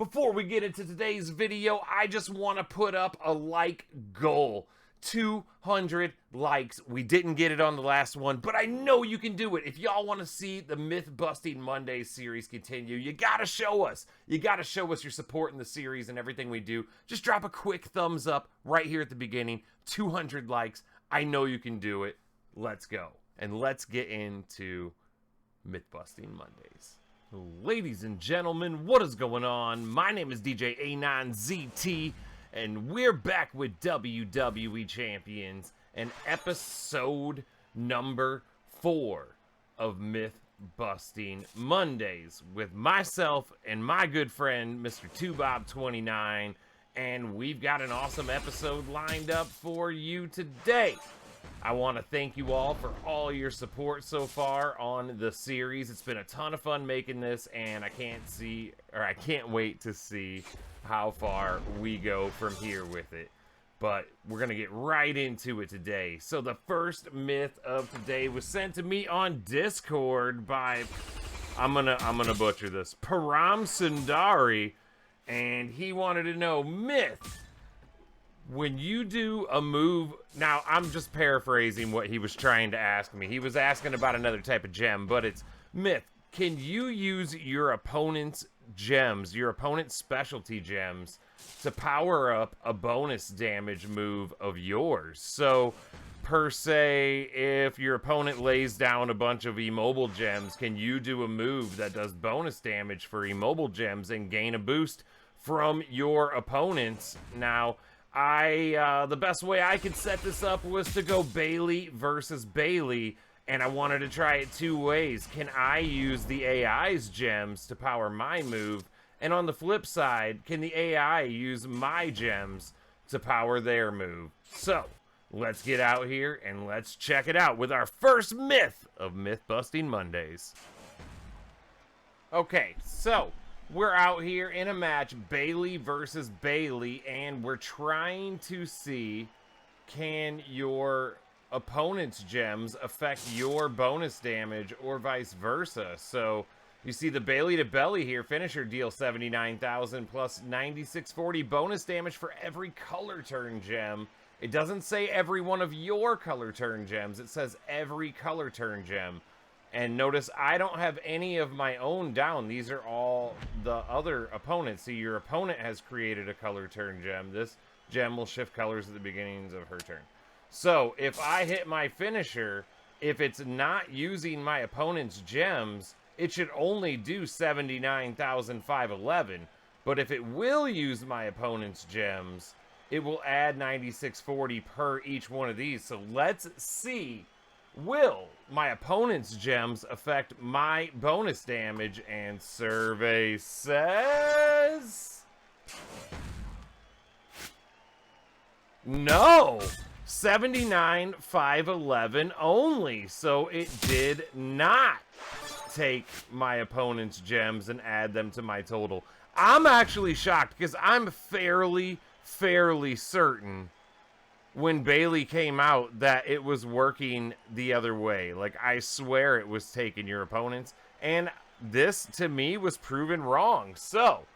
Before we get into today's video, I just want to put up a like goal. 200 likes. We didn't get it on the last one, but I know you can do it. If y'all want to see the Myth Busting Mondays series continue, you gotta show us. You gotta show us your support in the series and everything we do. Just drop a quick thumbs up right here at the beginning. 200 likes. I know you can do it. Let's go. And let's get into Myth Busting Mondays. Ladies and gentlemen, what is going on? My name is DJ A9ZT, and we're back with WWE Champions and episode number 4 of Myth Busting Mondays with myself and my good friend, Mr. 2Bob29, and we've got an awesome episode lined up for you today. I want to thank you all for all your support so far on the series. It's been a ton of fun making this, and I can't wait to see how far we go from here with it. But we're going to get right into it today. So the first myth of today was sent to me on Discord by, I'm gonna butcher this, Param Sundari, and he wanted to know, myth, when you do a move, now I'm just paraphrasing what he was trying to ask me. He was asking about another type of gem, but it's myth. Can you use your opponent's gems, your opponent's specialty gems, to power up a bonus damage move of yours? So, per se, if your opponent lays down a bunch of immobile gems, can you do a move that does bonus damage for immobile gems and gain a boost from your opponents? Now, the best way I could set this up was to go Bailey versus Bailey, and I wanted to try it two ways. Can I use the AI's gems to power my move? And on the flip side, can the AI use my gems to power their move? So, let's get out here and let's check it out with our first myth of Myth Busting Mondays. Okay, so we're out here in a match, Bailey versus Bailey, and we're trying to see, can your opponent's gems affect your bonus damage or vice versa? So you see the Bailey to Belly here, finisher deals 79,000 plus 9640 bonus damage for every color turn gem. It doesn't say every one of your color turn gems, it says every color turn gem. And notice I don't have any of my own down. These are all the other opponents. See, your opponent has created a color turn gem. This gem will shift colors at the beginnings of her turn. So if I hit my finisher, if it's not using my opponent's gems, it should only do 79,511. But if it will use my opponent's gems, it will add 9640 per each one of these. So let's see. Will my opponent's gems affect my bonus damage? And survey says no, 79,511 only. So it did not take my opponent's gems and add them to my total. I'm actually shocked because I'm fairly certain when Bailey came out that it was working the other way. Like, I swear it was taking your opponents, and this to me was proven wrong. So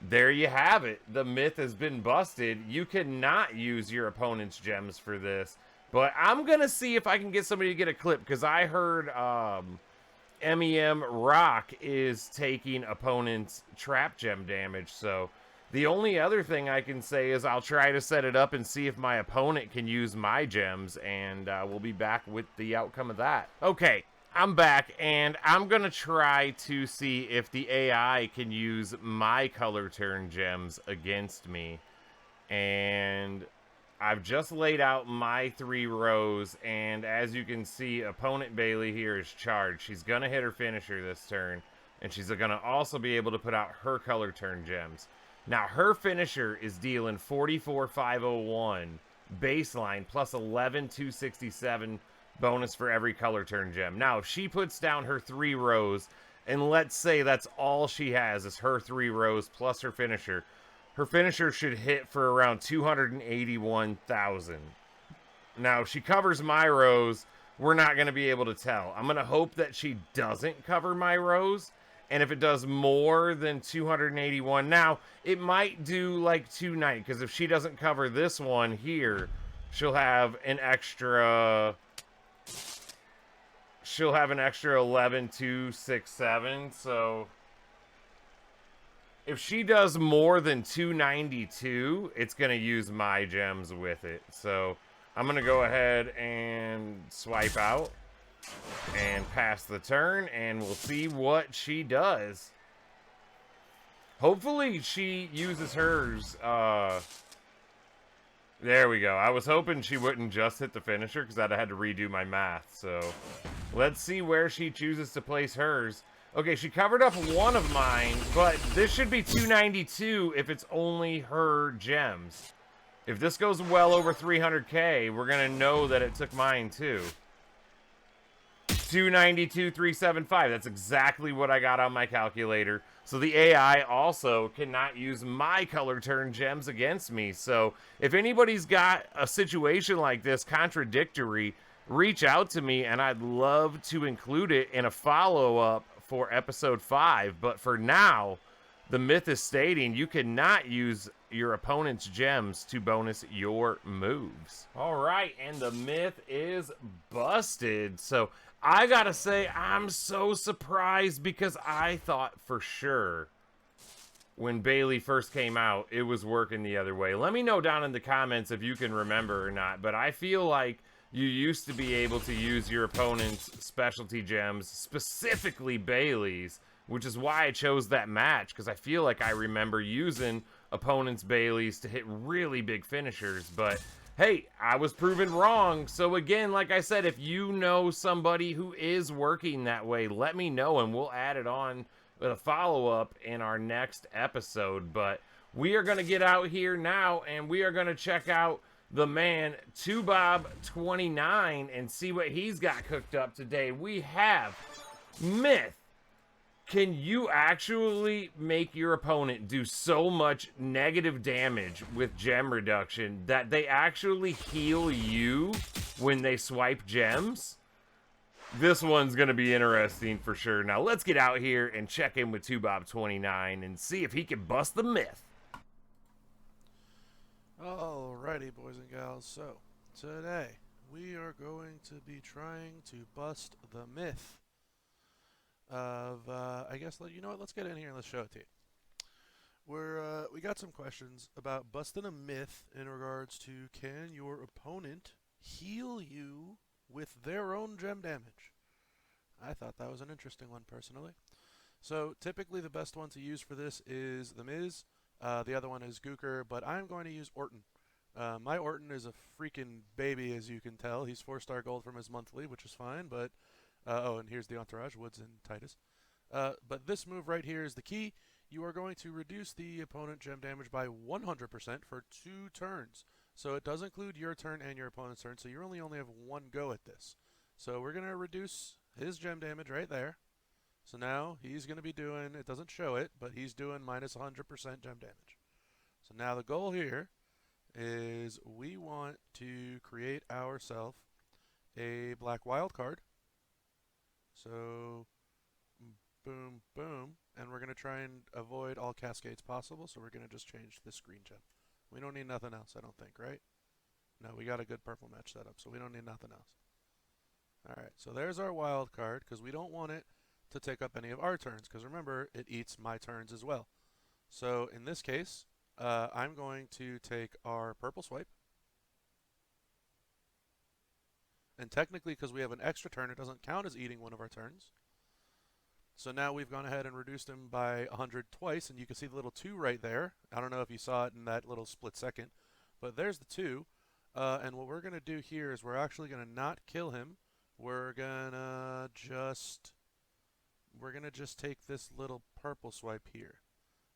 there you have it. The myth has been busted. You cannot use your opponent's gems for this, but I'm gonna see if I can get somebody to get a clip, because I heard MEM Rock is taking opponent's trap gem damage. So the only other thing I can say is I'll try to set it up and see if my opponent can use my gems, and we'll be back with the outcome of that. Okay, I'm back, and I'm going to try to see if the AI can use my color turn gems against me. And I've just laid out my 3 rows, and as you can see, opponent Bailey here is charged. She's going to hit her finisher this turn, and she's going to also be able to put out her color turn gems. Now, her finisher is dealing 44,501 baseline plus 11,267 bonus for every color turn gem. Now, if she puts down her 3 rows, and let's say that's all she has is her 3 rows plus her finisher should hit for around 281,000. Now, if she covers my rows, we're not going to be able to tell. I'm going to hope that she doesn't cover my rows, And if it does more than 281, now it might do like 290, because if she doesn't cover this one here, she'll have an extra 11,267. So if she does more than 292, it's going to use my gems with it. So I'm going to go ahead and swipe out and pass the turn, and we'll see what she does. Hopefully she uses hers. There we go. I was hoping she wouldn't just hit the finisher, because I'd have had to redo my math. So let's see where she chooses to place hers. Okay, she covered up one of mine, but this should be 292 if it's only her gems. If this goes well over 300k, we're going to know that it took mine too. 292,375. That's exactly what I got on my calculator. So the AI also cannot use my color turn gems against me. So if anybody's got a situation like this contradictory, reach out to me and I'd love to include it in a follow-up for episode 5. But for now, the myth is stating you cannot use your opponent's gems to bonus your moves. All right, and the myth is busted. So I gotta say, I'm so surprised, because I thought for sure when Bailey first came out, it was working the other way. Let me know down in the comments if you can remember or not, but I feel like you used to be able to use your opponent's specialty gems, specifically Bailey's, which is why I chose that match, because I feel like I remember using opponent's Bailey's to hit really big finishers, but hey, I was proven wrong. So again, like I said, if you know somebody who is working that way, let me know and we'll add it on with a follow-up in our next episode. But we are going to get out here now and we are going to check out the man, Bob29, and see what he's got cooked up today. We have Myth. Can you actually make your opponent do so much negative damage with gem reduction that they actually heal you when they swipe gems? This one's going to be interesting for sure. Now let's get out here and check in with Bob29 and see if he can bust the myth. Alrighty, boys and gals. So today we are going to be trying to bust the myth of, I guess, you know what, let's get in here and let's show it to you. We got some questions about busting a myth in regards to, can your opponent heal you with their own gem damage? I thought that was an interesting one, personally. So typically the best one to use for this is The Miz. The other one is Gooker, but I'm going to use Orton. My Orton is a freaking baby, as you can tell. He's 4-star gold from his monthly, which is fine, but oh, and here's the entourage, Woods and Titus. But this move right here is the key. You are going to reduce the opponent gem damage by 100% for 2 turns. So it does include your turn and your opponent's turn, so you only have one go at this. So we're going to reduce his gem damage right there. So now he's going to be doing, it doesn't show it, but he's doing minus 100% gem damage. So now the goal here is we want to create ourselves a black wild card. So boom, boom, and we're going to try and avoid all cascades possible, so we're going to just change this green gem. We don't need nothing else, I don't think, right? No, we got a good purple match set up, so we don't need nothing else. Alright, so there's our wild card, because we don't want it to take up any of our turns, because remember, it eats my turns as well. So in this case, I'm going to take our purple swipe, and technically, because we have an extra turn, it doesn't count as eating one of our turns. So now we've gone ahead and reduced him by 100 twice, and you can see the little 2 right there. I don't know if you saw it in that little split second, but there's the 2. And what we're going to do here is we're actually going to not kill him. We're going to just take this little purple swipe here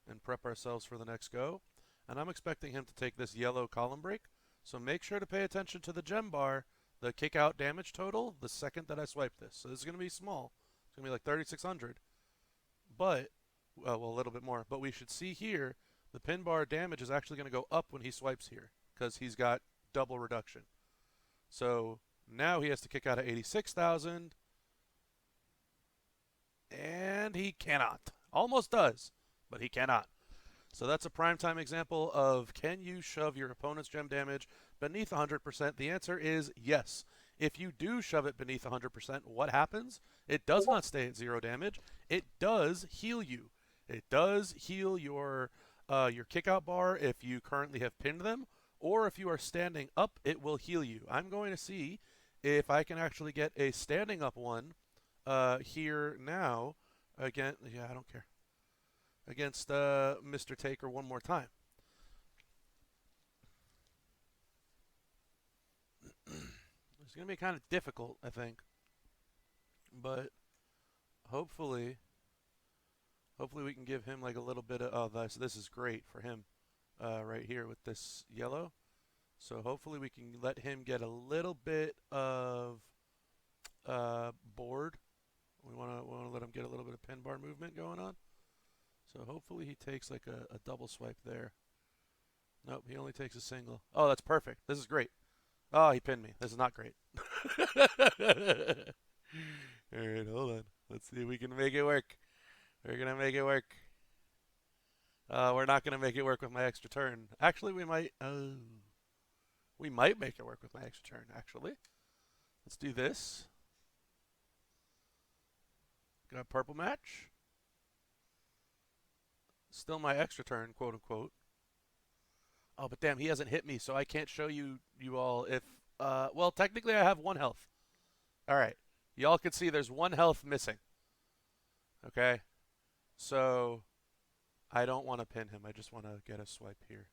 and prep ourselves for the next go. And I'm expecting him to take this yellow column break. So make sure to pay attention to the gem bar, the kick out damage total, the second that I swipe this. So this is going to be small. It's going to be like 3,600. But, well, a little bit more. But we should see here, the pin bar damage is actually going to go up when he swipes here, because he's got double reduction. So now he has to kick out at 86,000. And he cannot. Almost does, but he cannot. So that's a primetime example of, can you shove your opponent's gem damage beneath 100%? The answer is yes. If you do shove it beneath 100%, what happens? It does not stay at 0 damage. It does heal you. It does heal your kick-out bar if you currently have pinned them, or if you are standing up, it will heal you. I'm going to see if I can actually get a standing up one here now. Again, yeah, I don't care. Against Mr. Taker one more time. It's going to be kind of difficult, I think. But hopefully we can give him like a little bit of, oh, this is great for him right here with this yellow. So hopefully we can let him get a little bit of board. We want to let him get a little bit of pin bar movement going on. So hopefully he takes like a double swipe there. Nope, he only takes a single. Oh, that's perfect. This is great. Oh, he pinned me. This is not great. All right, hold on. Let's see if we can make it work. We're going to make it work. We're not going to make it work with my extra turn. Actually, we might. We might make it work with my extra turn, actually. Let's do this. Got a purple match. Still my extra turn, quote unquote. Oh, but damn, he hasn't hit me, so I can't show you all if, well, technically I have 1 health. All right. Y'all can see there's 1 health missing. Okay. So I don't want to pin him. I just want to get a swipe here.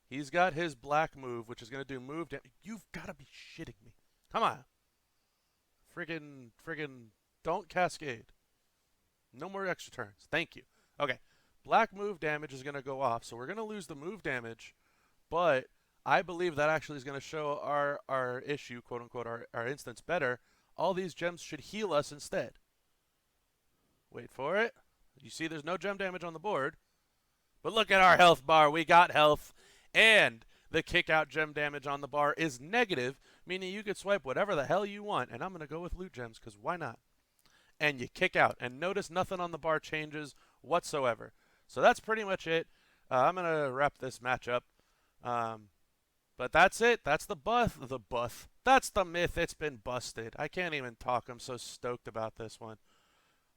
He's got his black move, which is going to do move damage. You've got to be shitting me. Come on. Friggin', don't cascade. No more extra turns. Thank you. Okay. Black move damage is going to go off, so we're going to lose the move damage, but I believe that actually is going to show our issue, quote-unquote, our instance better. All these gems should heal us instead. Wait for it. You see there's no gem damage on the board, but look at our health bar. We got health, and the kick-out gem damage on the bar is negative, meaning you could swipe whatever the hell you want, and I'm going to go with loot gems because why not? And you kick out, and notice nothing on the bar changes whatsoever. So that's pretty much it. I'm going to wrap this match up. But that's it. That's the buff. That's the myth. It's been busted. I can't even talk. I'm so stoked about this one.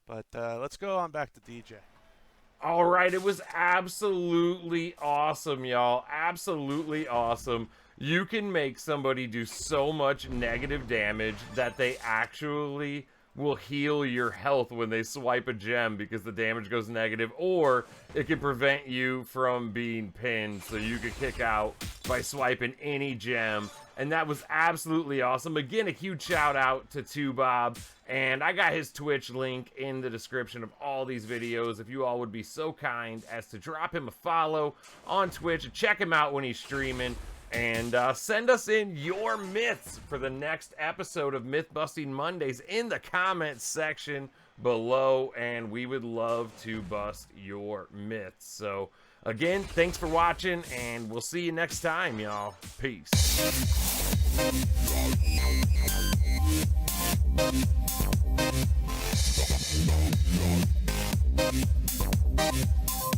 But let's go on back to DJ. All right, it was absolutely awesome, y'all. Absolutely awesome. You can make somebody do so much negative damage that they actually will heal your health when they swipe a gem because the damage goes negative, or it can prevent you from being pinned so you could kick out by swiping any gem. And that was absolutely awesome. Again, a huge shout out to 2Bob, and I got his Twitch link in the description of all these videos if you all would be so kind as to drop him a follow on Twitch and check him out when he's streaming. And send us in your myths for the next episode of Myth Busting Mondays in the comments section below, and we would love to bust your myths. So, again, thanks for watching, and we'll see you next time, y'all. Peace.